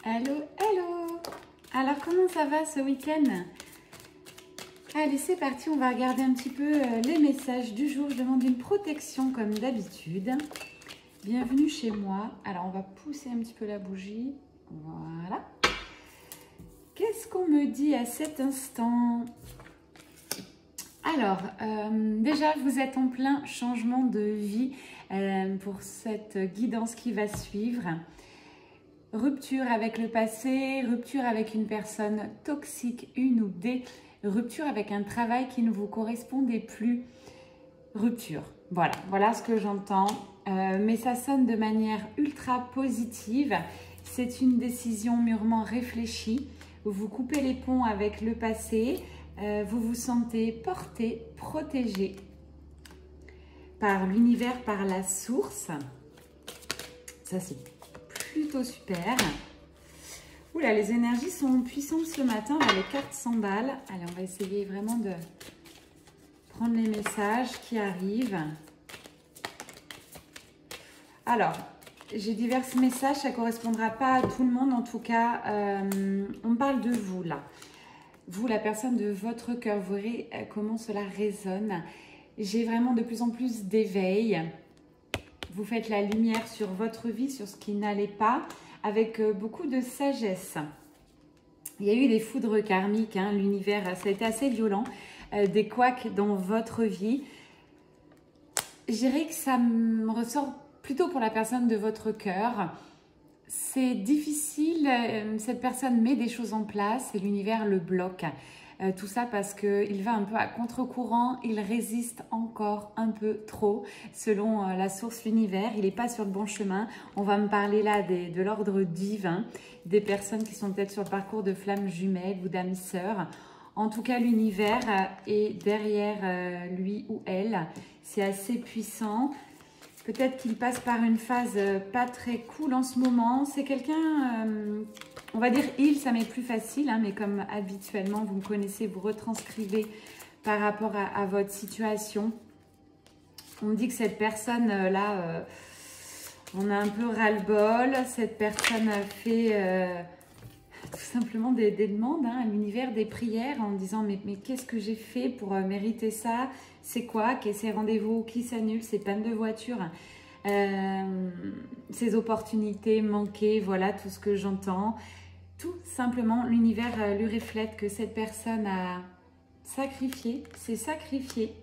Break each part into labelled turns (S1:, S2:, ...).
S1: Hello, hello. Alors, comment ça va ce week-end? Allez, c'est parti, on va regarder un petit peu les messages du jour. Je demande une protection comme d'habitude. Bienvenue chez moi. Alors, on va pousser un petit peu la bougie. Voilà. Qu'est-ce qu'on me dit à cet instant? Alors, déjà, vous êtes en plein changement de vie pour cette guidance qui va suivre. Rupture avec le passé, rupture avec une personne toxique, une ou des, rupture avec un travail qui ne vous correspondait plus, rupture. Voilà ce que j'entends. Mais ça sonne de manière ultra positive. C'est une décision mûrement réfléchie. Vous coupez les ponts avec le passé. Vous vous sentez porté, protégé par l'univers, par la source. Ça, c'est plutôt super. Oula, les énergies sont puissantes ce matin. Les cartes s'emballent. Allez, on va essayer vraiment de prendre les messages qui arrivent. Alors, j'ai divers messages. Ça ne correspondra pas à tout le monde. En tout cas, on parle de vous là. Vous, la personne de votre cœur. Vous verrez comment cela résonne. J'ai vraiment de plus en plus d'éveil. Vous faites la lumière sur votre vie, sur ce qui n'allait pas, avec beaucoup de sagesse. Il y a eu des foudres karmiques, hein, l'univers, ça a été assez violent, des couacs dans votre vie. Je dirais que ça me ressort plutôt pour la personne de votre cœur. C'est difficile, cette personne met des choses en place et l'univers le bloque. Tout ça parce qu'il va un peu à contre-courant, il résiste encore un peu trop selon la source l'univers, il n'est pas sur le bon chemin. On va me parler là de l'ordre divin, des personnes qui sont peut-être sur le parcours de flammes jumelles ou d'âmes sœurs. En tout cas, l'univers est derrière lui ou elle, c'est assez puissant. Peut-être qu'il passe par une phase pas très cool en ce moment. C'est quelqu'un, on va dire il, ça m'est plus facile, hein, mais comme habituellement, vous me connaissez, vous retranscrivez par rapport à votre situation. On me dit que cette personne-là, on a un peu ras-le-bol. Cette personne a fait tout simplement des demandes hein, à l'univers, des prières en disant mais qu'est-ce que j'ai fait pour mériter ça? C'est quoi? Ces rendez-vous qui s'annulent, ces pannes de voiture, ces opportunités manquées, voilà tout ce que j'entends. Tout simplement, l'univers lui reflète que cette personne a sacrifié, s'est sacrifiée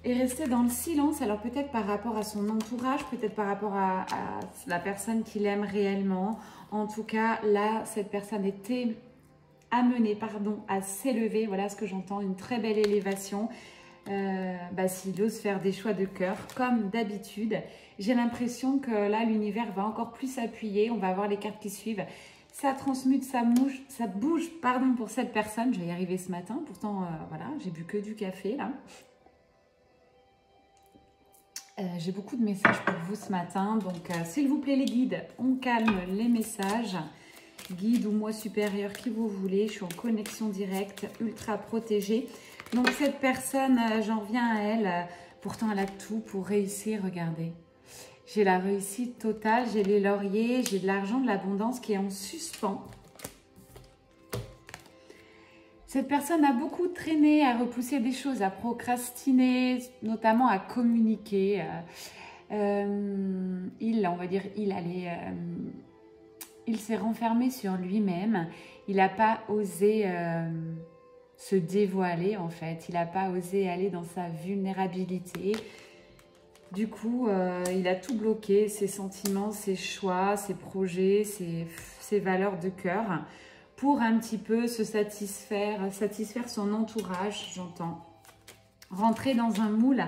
S1: et resté dans le silence. Alors peut-être par rapport à son entourage, peut-être par rapport à la personne qu'il aime réellement. En tout cas, là, cette personne était amenée, à s'élever. Voilà ce que j'entends, une très belle élévation. S'il ose faire des choix de cœur, comme d'habitude. J'ai l'impression que là, l'univers va encore plus s'appuyer. On va avoir les cartes qui suivent. Ça transmute, ça bouge, pour cette personne. Je vais y arriver ce matin. Pourtant, voilà, j'ai bu que du café, là. J'ai beaucoup de messages pour vous ce matin. Donc, s'il vous plaît, les guides, on calme les messages. Guide ou moi supérieur, qui vous voulez. Je suis en connexion directe, ultra protégée. Donc, cette personne, j'en reviens à elle. Pourtant, elle a tout pour réussir. Regardez. J'ai la réussite totale. J'ai les lauriers. J'ai de l'argent, de l'abondance qui est en suspens. Cette personne a beaucoup traîné, à repousser des choses, à procrastiner, notamment à communiquer. On va dire, il s'est renfermé sur lui-même. Il n'a pas osé se dévoiler, en fait. Il n'a pas osé aller dans sa vulnérabilité. Du coup, il a tout bloqué, ses sentiments, ses choix, ses projets, ses valeurs de cœur, pour un petit peu se satisfaire son entourage, j'entends. Rentrer dans un moule,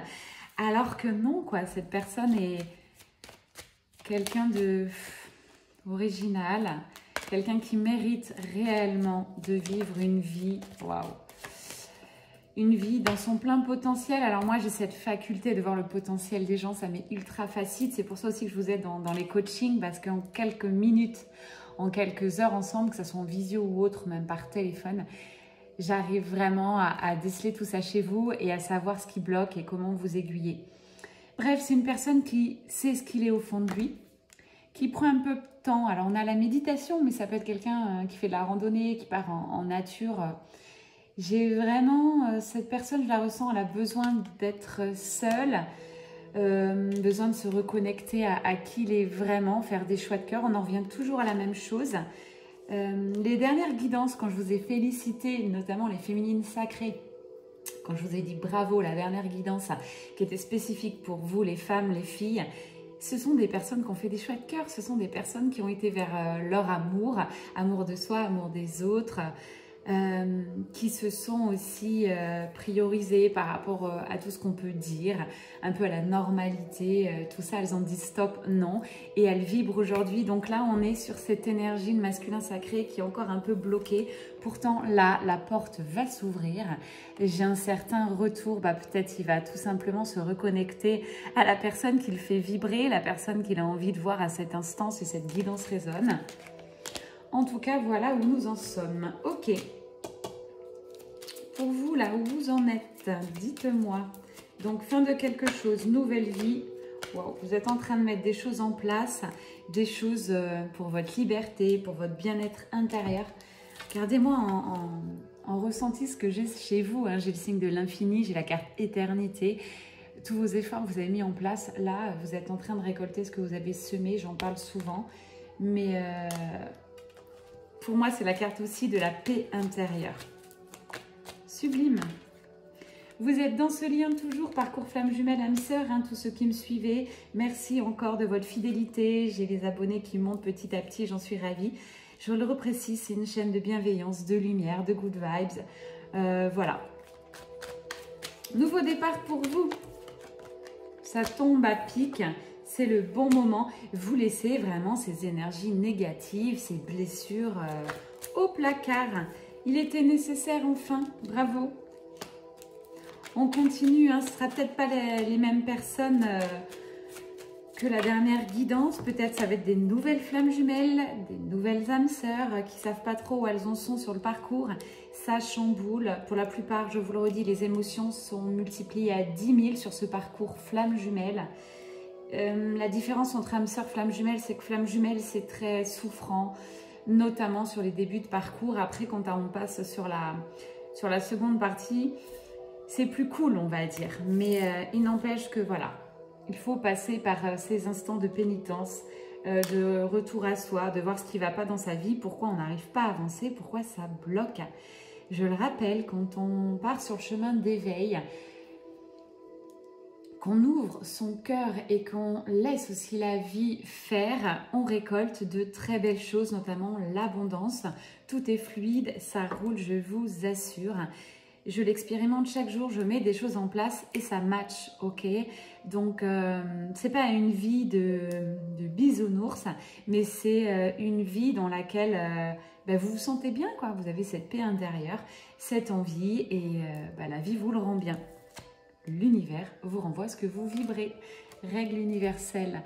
S1: alors que non, quoi. Cette personne est quelqu'un de original, quelqu'un qui mérite réellement de vivre une vie, waouh, une vie dans son plein potentiel. Alors moi, j'ai cette faculté de voir le potentiel des gens, ça m'est ultra facile. C'est pour ça aussi que je vous aide dans les coachings, parce qu'en quelques minutes, en quelques heures ensemble, que ce soit en visio ou autre, même par téléphone, j'arrive vraiment à déceler tout ça chez vous et à savoir ce qui bloque et comment vous aiguiller. Bref, c'est une personne qui sait ce qu'il est au fond de lui, qui prend un peu de temps. Alors, on a la méditation, mais ça peut être quelqu'un qui fait de la randonnée, qui part en nature. J'ai vraiment, cette personne, je la ressens, elle a besoin d'être seule, besoin de se reconnecter à qui il est vraiment, faire des choix de cœur. On en revient toujours à la même chose. Les dernières guidances, quand je vous ai félicité, notamment les féminines sacrées, quand je vous ai dit bravo, la dernière guidance qui était spécifique pour vous, les femmes, les filles, ce sont des personnes qui ont fait des choix de cœur, ce sont des personnes qui ont été vers leur amour, amour de soi, amour des autres, qui se sont aussi priorisées par rapport à tout ce qu'on peut dire, un peu à la normalité, tout ça, elles ont dit stop, non, et elles vibrent aujourd'hui. Donc là, on est sur cette énergie de masculin sacré qui est encore un peu bloquée. Pourtant, là, la porte va s'ouvrir. J'ai un certain retour, peut-être il va tout simplement se reconnecter à la personne qui le fait vibrer, la personne qu'il a envie de voir à cet instant, si cette guidance résonne. En tout cas, voilà où nous en sommes. Ok. Pour vous, là où vous en êtes, dites-moi. Donc, fin de quelque chose, nouvelle vie. Wow, vous êtes en train de mettre des choses en place, des choses pour votre liberté, pour votre bien-être intérieur. Regardez-moi en ressenti ce que j'ai chez vous. Hein. J'ai le signe de l'infini, j'ai la carte éternité. Tous vos efforts que vous avez mis en place, là, vous êtes en train de récolter ce que vous avez semé. J'en parle souvent. Mais... pour moi, c'est la carte aussi de la paix intérieure. Sublime. Vous êtes dans ce lien toujours, parcours flamme jumelle, âme sœur, hein, tous ceux qui me suivez. Merci encore de votre fidélité. J'ai les abonnés qui montent petit à petit, j'en suis ravie. Je le reprécise, c'est une chaîne de bienveillance, de lumière, de good vibes. Voilà. Nouveau départ pour vous. Ça tombe à pic. C'est le bon moment. Vous laissez vraiment ces énergies négatives, ces blessures au placard. Il était nécessaire enfin. Bravo. On continue. Hein. Ce ne sera peut-être pas les mêmes personnes que la dernière guidance. Peut-être ça va être des nouvelles flammes jumelles, des nouvelles âmes sœurs qui ne savent pas trop où elles en sont sur le parcours. Ça chamboule. Pour la plupart, je vous le redis, les émotions sont multipliées à 10 000 sur ce parcours flamme jumelle. La différence entre âme sœur, flamme jumelle, c'est que flamme jumelle, c'est très souffrant, notamment sur les débuts de parcours. Après, quand on passe sur la seconde partie, c'est plus cool, on va dire. Mais il n'empêche que voilà, il faut passer par ces instants de pénitence, de retour à soi, de voir ce qui ne va pas dans sa vie, pourquoi on n'arrive pas à avancer, pourquoi ça bloque. Je le rappelle, quand on part sur le chemin d'éveil, qu'on ouvre son cœur et qu'on laisse aussi la vie faire, on récolte de très belles choses, notamment l'abondance. Tout est fluide, ça roule, je vous assure. Je l'expérimente chaque jour, je mets des choses en place et ça match, ok? Donc, c'est pas une vie de bisounours, mais c'est une vie dans laquelle vous vous sentez bien, quoi. Vous avez cette paix intérieure, cette envie et la vie vous le rend bien. L'univers vous renvoie ce que vous vibrez. Règle universelle.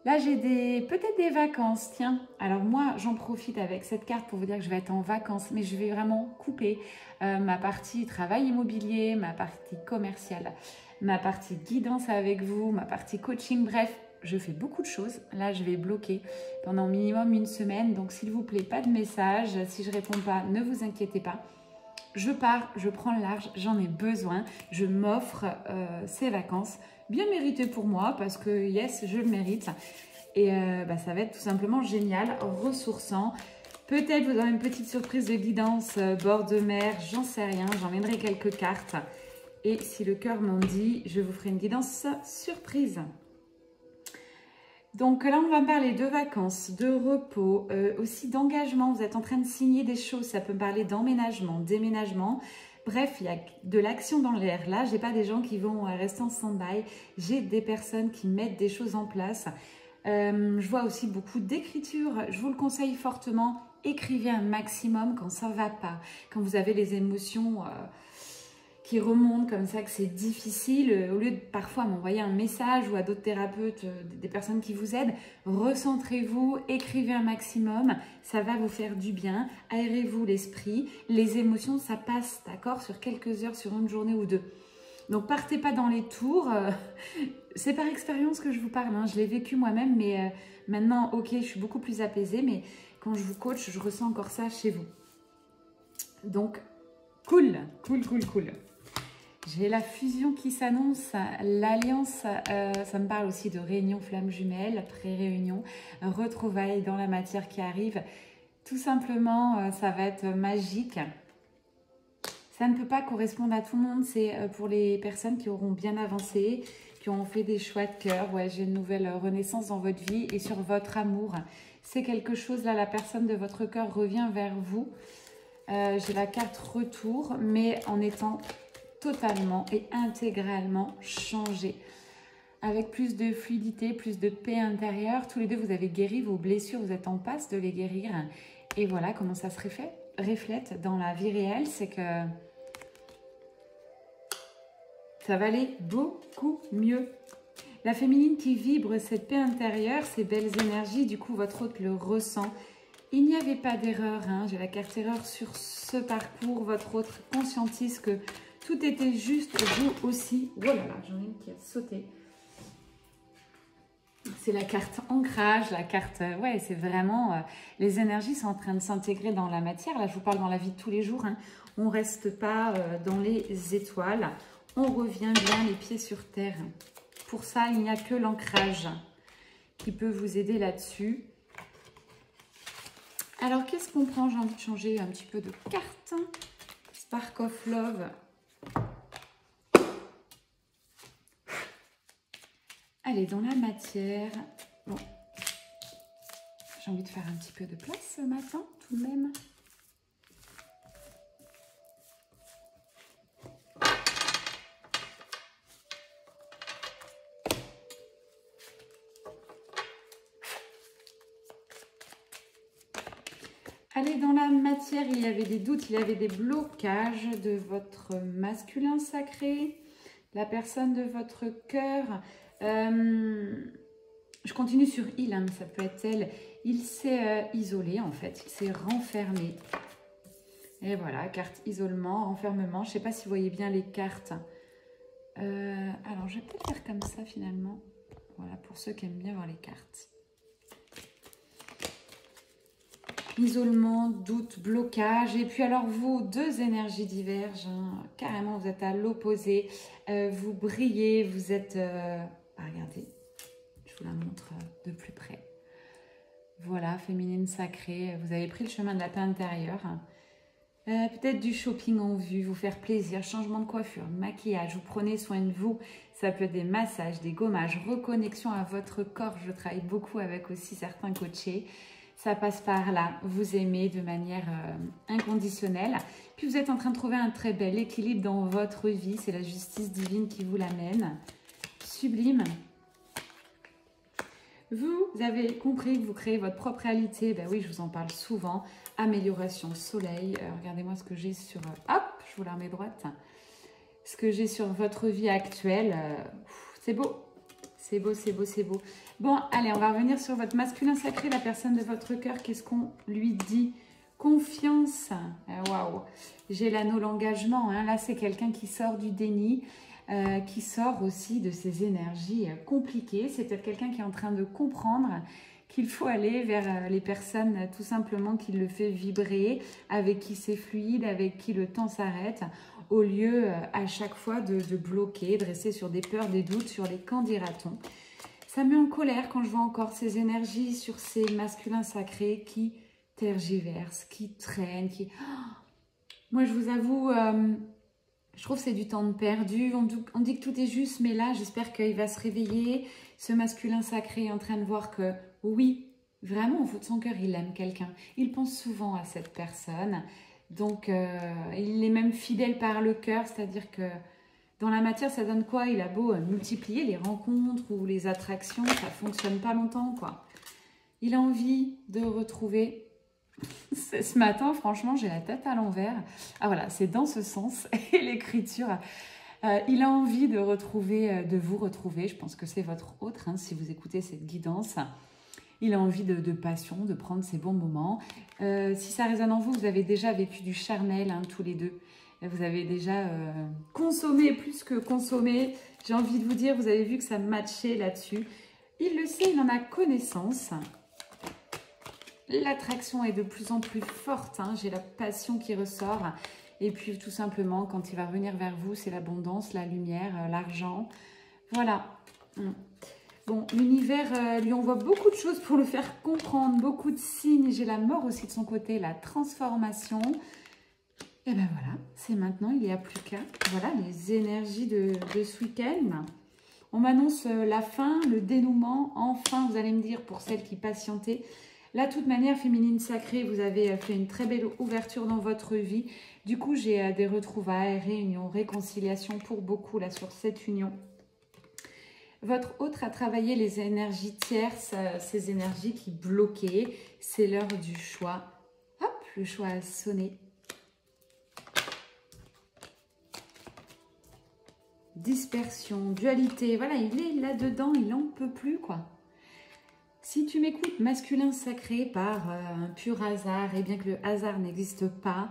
S1: Là, j'ai peut-être des vacances, tiens. Alors moi, j'en profite avec cette carte pour vous dire que je vais être en vacances, mais je vais vraiment couper ma partie travail immobilier, ma partie commerciale, ma partie guidance avec vous, ma partie coaching, bref, je fais beaucoup de choses. Là, je vais bloquer pendant minimum une semaine, donc s'il vous plaît, pas de message. Si je ne réponds pas, ne vous inquiétez pas. Je pars, je prends le large, j'en ai besoin, je m'offre ces vacances bien méritées pour moi parce que yes, je le mérite et ça va être tout simplement génial, ressourçant. Peut-être vous aurez une petite surprise de guidance, bord de mer, j'en sais rien, j'emmènerai quelques cartes et si le cœur m'en dit, je vous ferai une guidance surprise. Donc là, on va parler de vacances, de repos, aussi d'engagement. Vous êtes en train de signer des choses, ça peut me parler d'emménagement, déménagement. Bref, il y a de l'action dans l'air. Là, je n'ai pas des gens qui vont rester en stand-by. J'ai des personnes qui mettent des choses en place. Je vois aussi beaucoup d'écriture. Je vous le conseille fortement. Écrivez un maximum quand ça ne va pas, quand vous avez les émotions qui remontent comme ça, que c'est difficile, au lieu de parfois m'envoyer un message ou à d'autres thérapeutes, des personnes qui vous aident, recentrez-vous, écrivez un maximum, ça va vous faire du bien, aérez-vous l'esprit, les émotions ça passe, d'accord, sur quelques heures, sur une journée ou deux. Donc, partez pas dans les tours. C'est par expérience que je vous parle. Hein. Je l'ai vécu moi-même, mais maintenant, ok, je suis beaucoup plus apaisée. Mais quand je vous coach, je ressens encore ça chez vous. Donc, cool, cool, cool, cool. J'ai la fusion qui s'annonce, l'alliance, ça me parle aussi de réunion flamme jumelle, pré-réunion, retrouvailles dans la matière qui arrive. Tout simplement, ça va être magique. Ça ne peut pas correspondre à tout le monde, c'est pour les personnes qui auront bien avancé, qui ont fait des choix de cœur. Ouais, j'ai une nouvelle renaissance dans votre vie et sur votre amour. C'est quelque chose, là, la personne de votre cœur revient vers vous. J'ai la carte retour, mais en étant totalement et intégralement changé. Avec plus de fluidité, plus de paix intérieure. Tous les deux, vous avez guéri vos blessures, vous êtes en passe de les guérir. Et voilà comment ça se reflète dans la vie réelle, c'est que ça va aller beaucoup mieux. La féminine qui vibre cette paix intérieure, ces belles énergies, du coup, votre hôte le ressent. Il n'y avait pas d'erreur, hein. J'ai la carte erreur sur ce parcours. Votre hôte conscientise que tout était juste, vous aussi. Oh là là, j'en ai une qui a sauté. C'est la carte ancrage, la carte... ouais, c'est vraiment... les énergies sont en train de s'intégrer dans la matière. Là, je vous parle dans la vie de tous les jours. Hein. On ne reste pas dans les étoiles. On revient bien les pieds sur terre. Pour ça, il n'y a que l'ancrage qui peut vous aider là-dessus. Alors, qu'est-ce qu'on prend? J'ai envie de changer un petit peu de carte. Spark of Love. Allez, dans la matière. Bon. J'ai envie de faire un petit peu de place ce matin, tout de même. Allez, dans la matière, il y avait des doutes, il y avait des blocages de votre masculin sacré, la personne de votre cœur. Je continue sur il, hein, ça peut être elle. Il s'est isolé, en fait, il s'est renfermé. Et voilà, carte isolement, renfermement. Je ne sais pas si vous voyez bien les cartes. Alors, je vais peut-être faire comme ça, finalement. Voilà, pour ceux qui aiment bien voir les cartes. Isolement, doute, blocage. Et puis alors vous, deux énergies divergent. Hein. Carrément, vous êtes à l'opposé. Vous brillez, vous êtes... regardez, je vous la montre de plus près. Voilà, féminine sacrée. Vous avez pris le chemin de la paix intérieure. Peut-être du shopping en vue, vous faire plaisir, changement de coiffure, maquillage, vous prenez soin de vous. Ça peut être des massages, des gommages, reconnexion à votre corps. Je travaille beaucoup avec aussi certains coachés. Ça passe par là, vous aimez de manière inconditionnelle. Puis vous êtes en train de trouver un très bel équilibre dans votre vie. C'est la justice divine qui vous l'amène. Sublime. Vous avez compris que vous créez votre propre réalité. Ben oui, je vous en parle souvent. Amélioration, soleil. Regardez-moi ce que j'ai sur... hop, je vous la remets droite. Ce que j'ai sur votre vie actuelle. C'est beau. C'est beau, c'est beau, c'est beau. Bon, allez, on va revenir sur votre masculin sacré, la personne de votre cœur. Qu'est-ce qu'on lui dit? Confiance. Waouh. J'ai l'anneau, l'engagement. Hein. Là, c'est quelqu'un qui sort du déni, qui sort aussi de ses énergies compliquées. C'est peut-être quelqu'un qui est en train de comprendre qu'il faut aller vers les personnes tout simplement qui le fait vibrer, avec qui c'est fluide, avec qui le temps s'arrête, au lieu à chaque fois de bloquer, de rester sur des peurs, des doutes, sur les qu'en dira-t-on. Ça me met en colère quand je vois encore ces énergies sur ces masculins sacrés qui tergiversent, qui traînent, qui... Oh, moi, je vous avoue, je trouve que c'est du temps de perdu. On dit que tout est juste, mais là, j'espère qu'il va se réveiller. Ce masculin sacré est en train de voir que, oui, vraiment, au fond de son cœur, il aime quelqu'un. Il pense souvent à cette personne. Donc, il est même fidèle par le cœur, c'est-à-dire que dans la matière, ça donne quoi? Il a beau multiplier les rencontres ou les attractions, ça ne fonctionne pas longtemps, quoi. Il a envie de retrouver... Ce matin, franchement, j'ai la tête à l'envers. Ah voilà, c'est dans ce sens. Et l'écriture, il a envie de retrouver, de vous retrouver. Je pense que c'est votre autre, hein, si vous écoutez cette guidance. Il a envie de passion, de prendre ses bons moments. Si ça résonne en vous, vous avez déjà vécu du charnel, hein, tous les deux. Vous avez déjà consommé plus que consommé. J'ai envie de vous dire, vous avez vu que ça matchait là-dessus. Il le sait, il en a connaissance. L'attraction est de plus en plus forte. Hein. J'ai la passion qui ressort. Et puis tout simplement, quand il va revenir vers vous, c'est l'abondance, la lumière, l'argent. Voilà. Bon, l'univers lui envoie beaucoup de choses pour le faire comprendre. Beaucoup de signes. J'ai la mort aussi de son côté, la transformation. Et ben voilà, c'est maintenant, il n'y a plus qu'à. Voilà les énergies de ce week-end. On m'annonce la fin, le dénouement. Enfin, vous allez me dire, pour celles qui patientaient. Là, de toute manière, féminine sacrée, vous avez fait une très belle ouverture dans votre vie. Du coup, j'ai des retrouvailles, réunions, réconciliations pour beaucoup là sur cette union. Votre autre a travaillé les énergies tierces, ces énergies qui bloquaient. C'est l'heure du choix. Hop, le choix a sonné. Dispersion, dualité, voilà, il est là-dedans, il n'en peut plus, quoi. Si tu m'écoutes, masculin sacré par un pur hasard, et bien que le hasard n'existe pas,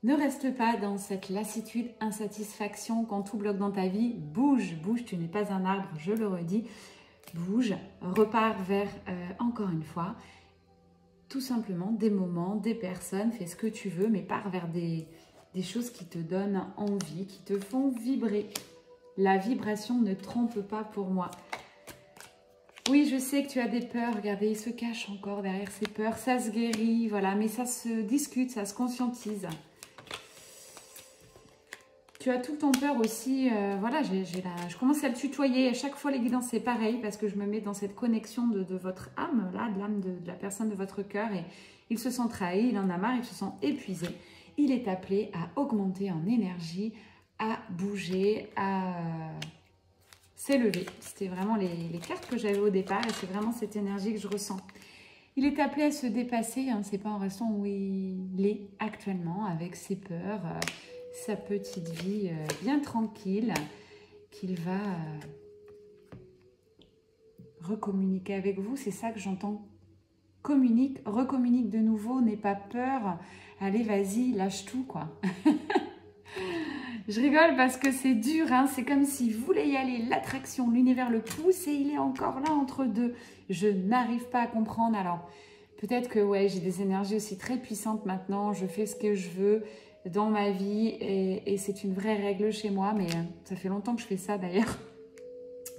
S1: ne reste pas dans cette lassitude, insatisfaction, quand tout bloque dans ta vie, bouge, bouge, tu n'es pas un arbre, je le redis, bouge, repars vers, encore une fois, tout simplement des moments, des personnes, fais ce que tu veux, mais pars vers des choses qui te donnent envie, qui te font vibrer. La vibration ne trompe pas pour moi. Oui, je sais que tu as des peurs. Regardez, il se cache encore derrière ces peurs. Ça se guérit, voilà. Mais ça se discute, ça se conscientise. Tu as tout le temps peur aussi. Voilà, je commence à le tutoyer. À chaque fois, les guidances, c'est pareil. Parce que je me mets dans cette connexion de votre âme, là, de l'âme de la personne de votre cœur. Et il se sent trahi, il en a marre, il se sent épuisé. Il est appelé à augmenter en énergie, à bouger, à s'élever. C'était vraiment les cartes que j'avais au départ et c'est vraiment cette énergie que je ressens. Il est appelé à se dépasser, hein, c'est pas en restant où il est actuellement avec ses peurs, sa petite vie bien tranquille, qu'il va recommuniquer avec vous. C'est ça que j'entends. Communique, recommunique de nouveau, n'aie pas peur. Allez, vas-y, lâche tout, quoi. Je rigole parce que c'est dur, hein. C'est comme s'il voulait y aller, l'attraction, l'univers le pousse et il est encore là entre deux. Je n'arrive pas à comprendre. Alors, peut-être que ouais, j'ai des énergies aussi très puissantes maintenant. Je fais ce que je veux dans ma vie et c'est une vraie règle chez moi. Mais ça fait longtemps que je fais ça d'ailleurs.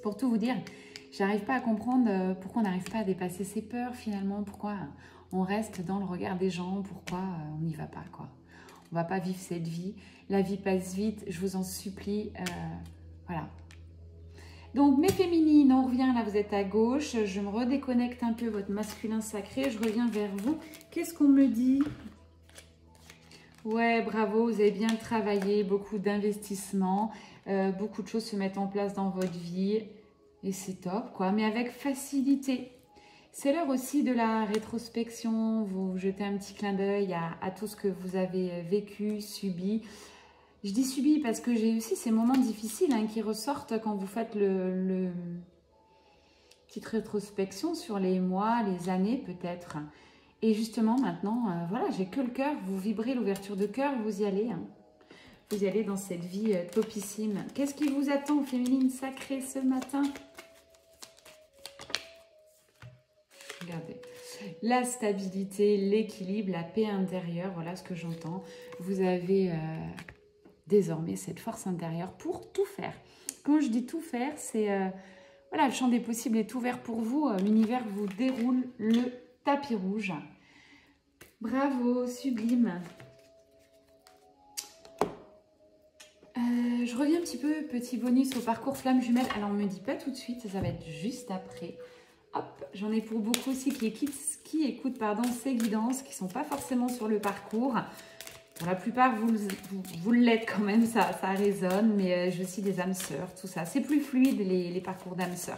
S1: Pour tout vous dire, j'arrive pas à comprendre pourquoi on n'arrive pas à dépasser ses peurs finalement. Pourquoi on reste dans le regard des gens, pourquoi on n'y va pas, quoi. On ne va pas vivre cette vie. La vie passe vite, je vous en supplie. Voilà. Donc, mes féminines, on revient là, vous êtes à gauche. Je me redéconnecte un peu votre masculin sacré. Je reviens vers vous. Qu'est-ce qu'on me dit? Ouais, bravo, vous avez bien travaillé. Beaucoup d'investissements. Beaucoup de choses se mettent en place dans votre vie. Et c'est top, quoi. Mais avec facilité. C'est l'heure aussi de la rétrospection, vous jetez un petit clin d'œil à tout ce que vous avez vécu, subi. Je dis subi parce que j'ai aussi ces moments difficiles hein, qui ressortent quand vous faites le petite rétrospection sur les mois, les années peut-être. Et justement maintenant, voilà, j'ai que le cœur, vous vibrez l'ouverture de cœur, vous y allez. Hein. Vous y allez dans cette vie topissime. Qu'est-ce qui vous attend, féminine sacrée, ce matin ? Regardez, la stabilité, l'équilibre, la paix intérieure, voilà ce que j'entends. Vous avez désormais cette force intérieure pour tout faire. Quand je dis tout faire, c'est voilà, le champ des possibles est ouvert pour vous. L'univers vous déroule le tapis rouge. Bravo, sublime. Je reviens un petit peu, petit bonus au parcours flamme jumelle. Alors, on ne me dit pas tout de suite, ça va être juste après. Hop, j'en ai pour beaucoup aussi qui écoutent ces guidances, qui ne sont pas forcément sur le parcours. Pour la plupart, vous l'êtes quand même, ça résonne, mais j'ai aussi des âmes sœurs, tout ça. C'est plus fluide, les parcours d'âmes sœurs.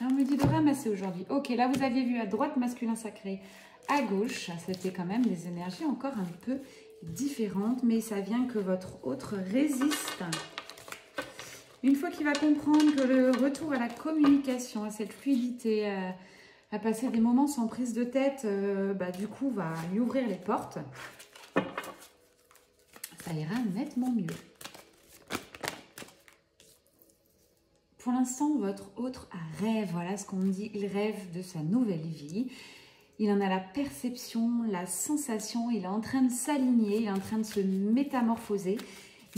S1: On me dit de ramasser aujourd'hui. Ok, là, vous aviez vu à droite, masculin sacré. À gauche, c'était quand même des énergies encore un peu différentes, mais ça vient que votre autre résiste. Une fois qu'il va comprendre que le retour à la communication, à cette fluidité, à passer des moments sans prise de tête, du coup, va lui ouvrir les portes. Ça ira nettement mieux. Pour l'instant, votre autre rêve, voilà ce qu'on me dit, il rêve de sa nouvelle vie. Il en a la perception, la sensation, il est en train de s'aligner, il est en train de se métamorphoser,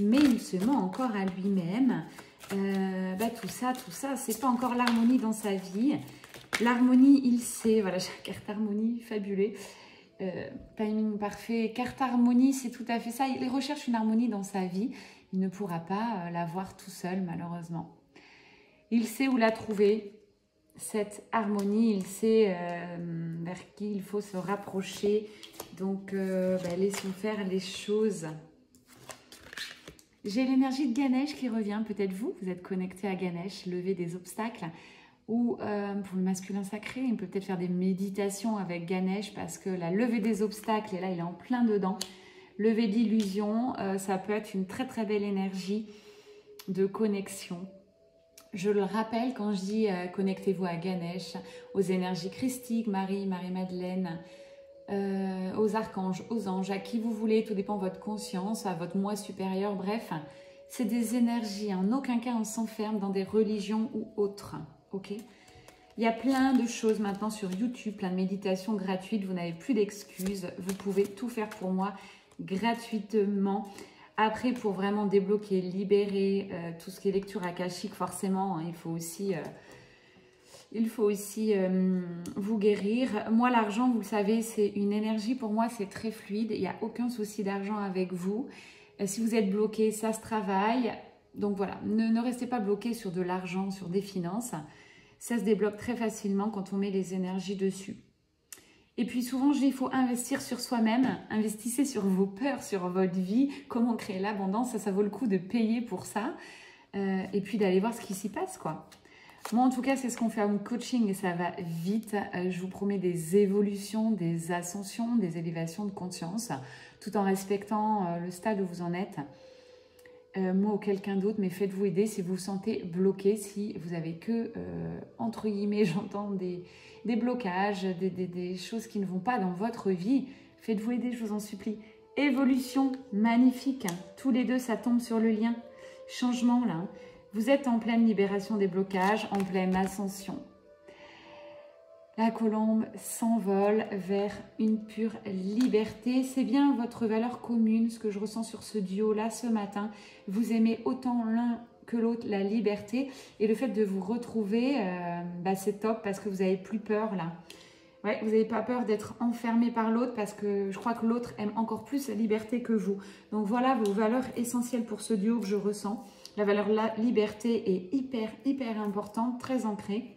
S1: mais il se ment encore à lui-même. Tout ça, c'est pas encore l'harmonie dans sa vie. L'harmonie, il sait, voilà, j'ai la carte harmonie, fabuleux. Timing parfait, carte harmonie, c'est tout à fait ça. Il recherche une harmonie dans sa vie. Il ne pourra pas l'avoir tout seul, malheureusement. Il sait où la trouver, cette harmonie. Il sait vers qui il faut se rapprocher. Donc, laissons faire les choses. J'ai l'énergie de Ganesh qui revient. Peut-être vous êtes connecté à Ganesh, lever des obstacles. Ou pour le masculin sacré, il peut peut-être faire des méditations avec Ganesh parce que la levée des obstacles, et là il est en plein dedans. Lever d'illusions, ça peut être une très très belle énergie de connexion. Je le rappelle quand je dis connectez-vous à Ganesh, aux énergies christiques, Marie-Madeleine, aux archanges, aux anges, à qui vous voulez, tout dépend de votre conscience, à votre moi supérieur, bref. C'est des énergies, en aucun cas on s'enferme dans des religions ou autres. Ok, il y a plein de choses maintenant sur YouTube, plein de méditations gratuites, vous n'avez plus d'excuses, vous pouvez tout faire pour moi gratuitement. Après, pour vraiment débloquer, libérer tout ce qui est lecture akashique, forcément, hein, il faut aussi vous guérir. Moi, l'argent, vous le savez, c'est une énergie, pour moi, c'est très fluide, il n'y a aucun souci d'argent avec vous. Si vous êtes bloqué, ça se travaille. Donc voilà, ne restez pas bloqué sur de l'argent, sur des finances. Ça se débloque très facilement quand on met les énergies dessus. Et puis souvent, je dis, il faut investir sur soi-même. Investissez sur vos peurs, sur votre vie. Comment créer l'abondance, ça vaut le coup de payer pour ça. Et puis d'aller voir ce qui s'y passe, quoi. Moi, en tout cas, c'est ce qu'on fait à mon coaching et ça va vite. Je vous promets des évolutions, des ascensions, des élévations de conscience, tout en respectant le stade où vous en êtes. Moi ou quelqu'un d'autre, mais faites-vous aider si vous vous sentez bloqué, si vous avez que, entre guillemets, j'entends des blocages, des choses qui ne vont pas dans votre vie. Faites-vous aider, je vous en supplie. Évolution, magnifique. Tous les deux, ça tombe sur le lien. Changement, là. Vous êtes en pleine libération des blocages, en pleine ascension. La colombe s'envole vers une pure liberté. C'est bien votre valeur commune, ce que je ressens sur ce duo-là ce matin. Vous aimez autant l'un que l'autre la liberté. Et le fait de vous retrouver, c'est top parce que vous n'avez plus peur là. Ouais, vous n'avez pas peur d'être enfermé par l'autre parce que je crois que l'autre aime encore plus la liberté que vous. Donc voilà vos valeurs essentielles pour ce duo que je ressens. La valeur la liberté est hyper importante, très ancrée.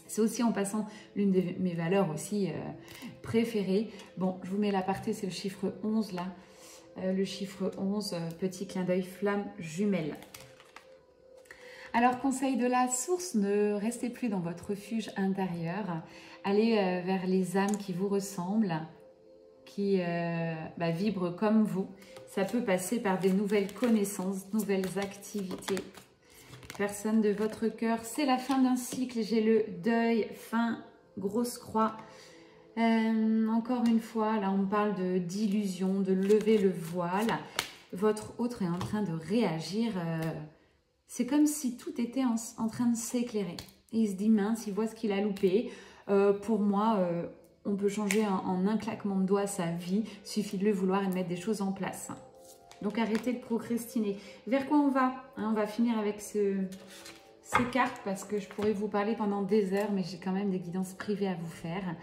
S1: C'est aussi en passant l'une de mes valeurs aussi préférées. Bon, je vous mets l'aparté, c'est le chiffre 11 là. Le chiffre 11, petit clin d'œil flamme jumelle. Alors, conseil de la source, ne restez plus dans votre refuge intérieur. Allez vers les âmes qui vous ressemblent, qui vibrent comme vous. Ça peut passer par des nouvelles connaissances, nouvelles activités. Personne de votre cœur, c'est la fin d'un cycle, j'ai le deuil, fin, grosse croix. Encore une fois, là on parle d'illusion, de lever le voile. Votre autre est en train de réagir, c'est comme si tout était en train de s'éclairer. Il se dit mince, il voit ce qu'il a loupé. Pour moi, on peut changer en un claquement de doigts sa vie, il suffit de le vouloir et de mettre des choses en place. Donc, arrêtez de procrastiner. Vers quoi on va? On va finir avec ces cartes parce que je pourrais vous parler pendant des heures, mais j'ai quand même des guidances privées à vous faire.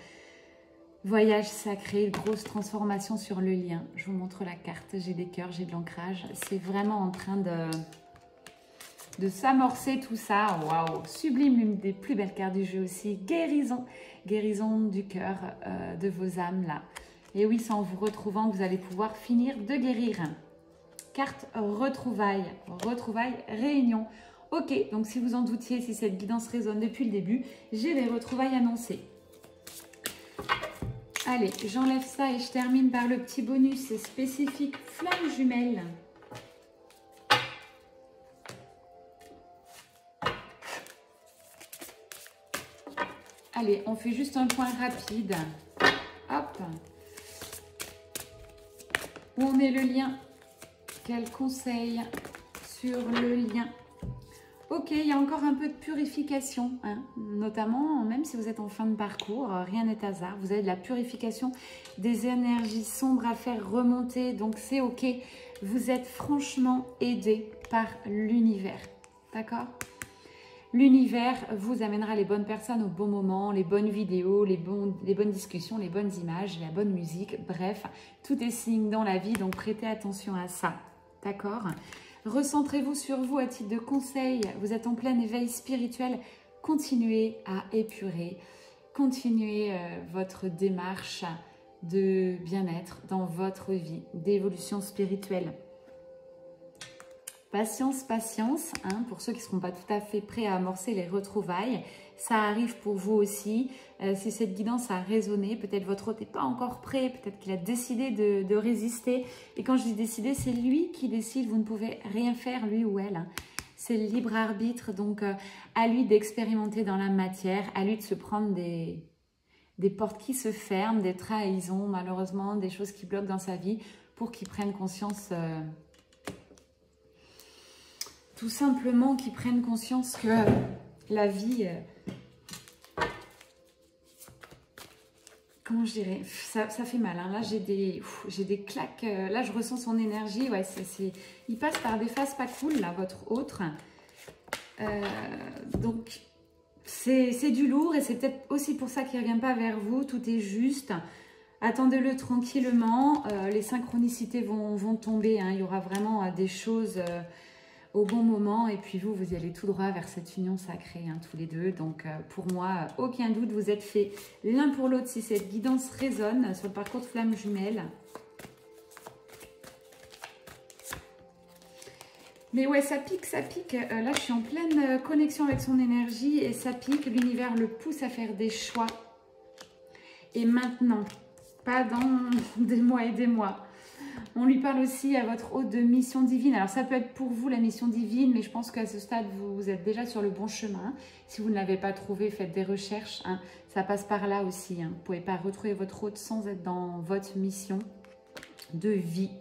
S1: Voyage sacré, grosse transformation sur le lien. Je vous montre la carte. J'ai des cœurs, j'ai de l'ancrage. C'est vraiment en train de s'amorcer tout ça. Waouh! Sublime, l'une des plus belles cartes du jeu aussi. Guérison. Guérison du cœur de vos âmes là. Et oui, c'est en vous retrouvant que vous allez pouvoir finir de guérir. Carte retrouvailles, retrouvailles, réunion. Ok, donc si vous en doutiez, si cette guidance résonne depuis le début, j'ai les retrouvailles annoncées. Allez, j'enlève ça et je termine par le petit bonus spécifique flamme jumelle. Allez, on fait juste un point rapide. Hop. Où en est le lien? Quel conseil sur le lien? Ok, il y a encore un peu de purification, hein, notamment, même si vous êtes en fin de parcours, rien n'est hasard. Vous avez de la purification des énergies sombres à faire remonter, donc c'est ok. Vous êtes franchement aidé par l'univers, d'accord? L'univers vous amènera les bonnes personnes au bon moment, les bonnes vidéos, les bonnes discussions, les bonnes images, la bonne musique. Bref, tout est signe dans la vie, donc prêtez attention à ça. D'accord? Recentrez-vous sur vous à titre de conseil. Vous êtes en plein éveil spirituel. Continuez à épurer. Continuez votre démarche de bien-être dans votre vie, d'évolution spirituelle. Patience, patience, hein, pour ceux qui ne seront pas tout à fait prêts à amorcer les retrouvailles. Ça arrive pour vous aussi. Si cette guidance a résonné, peut-être votre hôte n'est pas encore prêt, peut-être qu'il a décidé de résister. Et quand je dis décider, c'est lui qui décide, vous ne pouvez rien faire, lui ou elle. Hein. C'est le libre arbitre, donc à lui d'expérimenter dans la matière, à lui de se prendre des portes qui se ferment, des trahisons, malheureusement, des choses qui bloquent dans sa vie, pour qu'il prenne conscience... tout simplement qu'ils prennent conscience que la vie, comment je dirais, ça fait mal. Hein. Là, j'ai des claques. Là, je ressens son énergie. Ouais, il passe par des phases pas cool, là, votre autre. Donc, c'est du lourd et c'est peut-être aussi pour ça qu'il ne revient pas vers vous. Tout est juste. Attendez-le tranquillement. Les synchronicités vont tomber. Hein. Il y aura vraiment des choses... au bon moment, et puis vous y allez tout droit vers cette union sacrée, hein, tous les deux. Donc pour moi, aucun doute, vous êtes faits l'un pour l'autre si cette guidance résonne sur le parcours de flamme jumelle. Mais ouais, ça pique, ça pique. Là, je suis en pleine connexion avec son énergie et ça pique. L'univers le pousse à faire des choix. Et maintenant, pas dans des mois et des mois. On lui parle aussi à votre hôte de mission divine. Alors, ça peut être pour vous la mission divine, mais je pense qu'à ce stade, vous êtes déjà sur le bon chemin. Si vous ne l'avez pas trouvé, faites des recherches. Hein. Ça passe par là aussi. Hein. Vous ne pouvez pas retrouver votre hôte sans être dans votre mission de vie.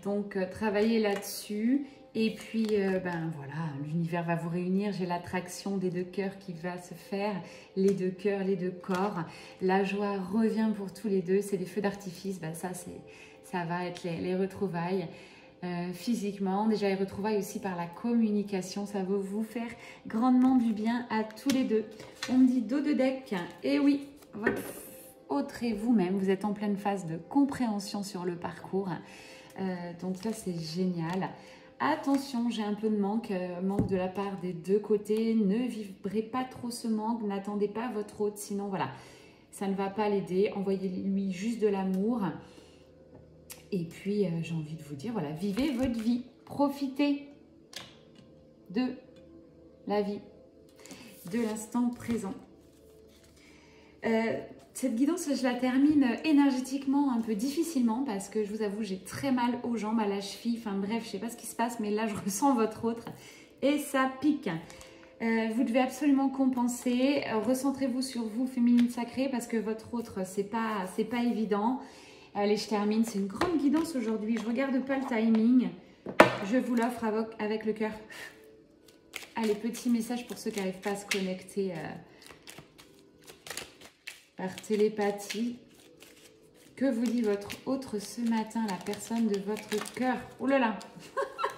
S1: Donc, travaillez là-dessus. Et puis, ben voilà, l'univers va vous réunir. J'ai l'attraction des deux cœurs qui va se faire. Les deux cœurs, les deux corps. La joie revient pour tous les deux. C'est des feux d'artifice. Ben ça va être les retrouvailles physiquement. Déjà, les retrouvailles aussi par la communication. Ça va vous faire grandement du bien à tous les deux. On me dit dos de deck. Et oui, votre autre et vous-même, vous êtes en pleine phase de compréhension sur le parcours. Donc ça, c'est génial. Attention, j'ai un peu de manque de la part des deux côtés. Ne vibrez pas trop ce manque, n'attendez pas votre hôte, sinon voilà, ça ne va pas l'aider. Envoyez-lui juste de l'amour. Et puis, j'ai envie de vous dire, voilà, vivez votre vie. Profitez de la vie, de l'instant présent. Cette guidance, je la termine énergétiquement un peu difficilement parce que je vous avoue, j'ai très mal aux jambes, à la cheville. Enfin bref, je ne sais pas ce qui se passe, mais là, je ressens votre autre et ça pique. Vous devez absolument compenser. Recentrez-vous sur vous, féminine sacrée, parce que votre autre, c'est pas évident. Allez, je termine. C'est une grande guidance aujourd'hui. Je ne regarde pas le timing. Je vous l'offre avec le cœur. Allez, petit message pour ceux qui n'arrivent pas à se connecter par télépathie. Que vous dit votre autre ce matin, la personne de votre cœur? Oh là là,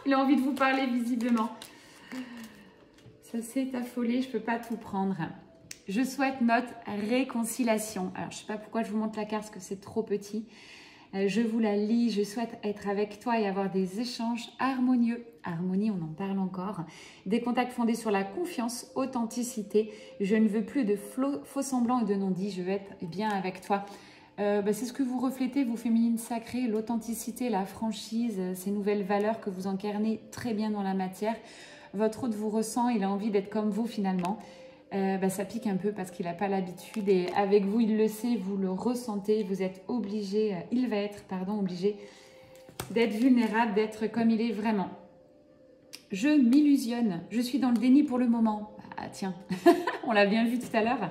S1: il a envie de vous parler visiblement. Ça s'est affolé, je ne peux pas tout prendre. Je souhaite notre réconciliation. Alors, je ne sais pas pourquoi je vous montre la carte, parce que c'est trop petit. Je vous la lis. Je souhaite être avec toi et avoir des échanges harmonieux. Harmonie, on en parle encore. Des contacts fondés sur la confiance, authenticité. Je ne veux plus de faux semblants et de non-dits. Je veux être bien avec toi. C'est ce que vous reflétez, vous féminines sacrées, l'authenticité, la franchise, ces nouvelles valeurs que vous incarnez très bien dans la matière. Votre hôte vous ressent, il a envie d'être comme vous finalement. Ça pique un peu parce qu'il n'a pas l'habitude et avec vous, il le sait, vous le ressentez, vous êtes obligé, il va être, obligé d'être vulnérable, d'être comme il est vraiment. Je m'illusionne, je suis dans le déni pour le moment. tiens, on l'a bien vu tout à l'heure.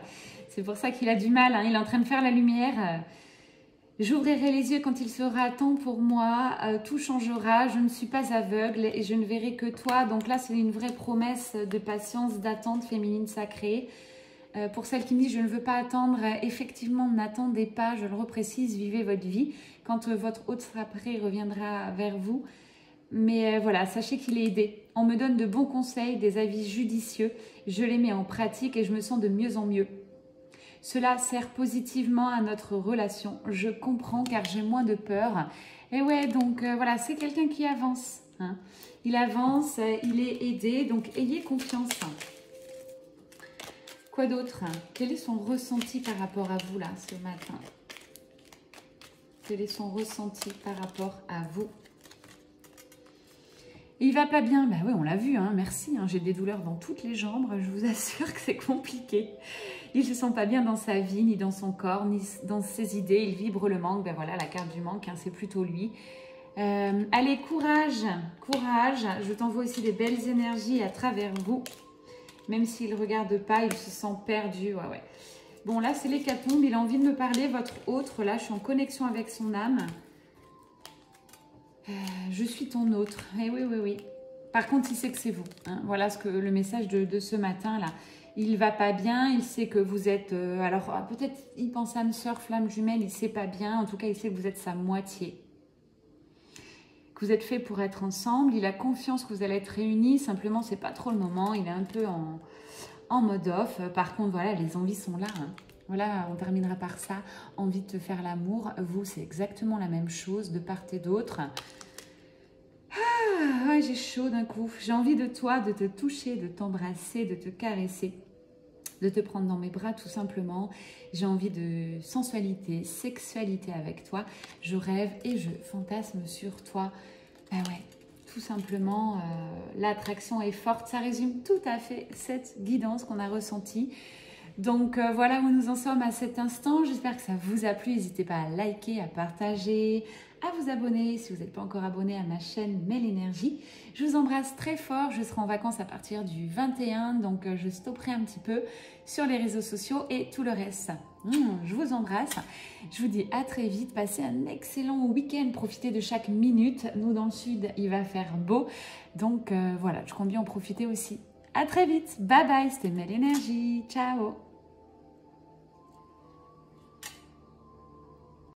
S1: C'est pour ça qu'il a du mal, hein. Il est en train de faire la lumière. J'ouvrirai les yeux quand il sera temps pour moi, tout changera, je ne suis pas aveugle et je ne verrai que toi. Donc là, c'est une vraie promesse de patience, d'attente féminine sacrée. Pour celles qui me disent je ne veux pas attendre, effectivement, n'attendez pas, je le reprécise, vivez votre vie. Quand votre hôte sera prêt, il reviendra vers vous. Mais voilà, sachez qu'il est aidé. On me donne de bons conseils, des avis judicieux, je les mets en pratique et je me sens de mieux en mieux. Cela sert positivement à notre relation. Je comprends car j'ai moins de peur. Et ouais, donc voilà, c'est quelqu'un qui avance, hein. Il avance, il est aidé, donc ayez confiance. Quoi d'autre? Quel est son ressenti par rapport à vous là, ce matin? Quel est son ressenti par rapport à vous? Il va pas bien, bah oui, on l'a vu, hein, merci, hein, j'ai des douleurs dans toutes les jambes, je vous assure que c'est compliqué. Il ne se sent pas bien dans sa vie, ni dans son corps, ni dans ses idées, il vibre le manque, ben voilà, la carte du manque, hein, c'est plutôt lui. Allez, courage, courage, je t'envoie aussi des belles énergies à travers vous. Même s'il ne regarde pas, il se sent perdu, ouais. Bon, là, c'est l'hécatombe, il a envie de me parler, votre autre, là, je suis en connexion avec son âme. Je suis ton autre. Eh oui. Par contre, il sait que c'est vous, hein. Voilà le message de ce matin, là. Il va pas bien, il sait que vous êtes... alors, peut-être il pense âme sœur, flamme jumelle, il sait pas bien. En tout cas, il sait que vous êtes sa moitié. Que vous êtes fait pour être ensemble. Il a confiance que vous allez être réunis. Simplement, c'est pas trop le moment. Il est un peu en mode off. Par contre, voilà, les envies sont là, hein. Voilà, on terminera par ça. Envie de te faire l'amour. Vous, c'est exactement la même chose de part et d'autre. Ah, ouais, j'ai chaud d'un coup. J'ai envie de toi, de te toucher, de t'embrasser, de te caresser, de te prendre dans mes bras tout simplement. J'ai envie de sensualité, sexualité avec toi. Je rêve et je fantasme sur toi. Ben ouais, tout simplement, l'attraction est forte. Ça résume tout à fait cette guidance qu'on a ressentie. Donc voilà où nous en sommes à cet instant. J'espère que ça vous a plu. N'hésitez pas à liker, à partager, à vous abonner si vous n'êtes pas encore abonné à ma chaîne Mel Énergie. Je vous embrasse très fort. Je serai en vacances à partir du 21, donc je stopperai un petit peu sur les réseaux sociaux et tout le reste. Je vous embrasse. Je vous dis à très vite. Passez un excellent week-end. Profitez de chaque minute. Nous, dans le sud, il va faire beau. Donc voilà, je compte bien en profiter aussi. À très vite. Bye bye. C'était Mel Énergie. Ciao.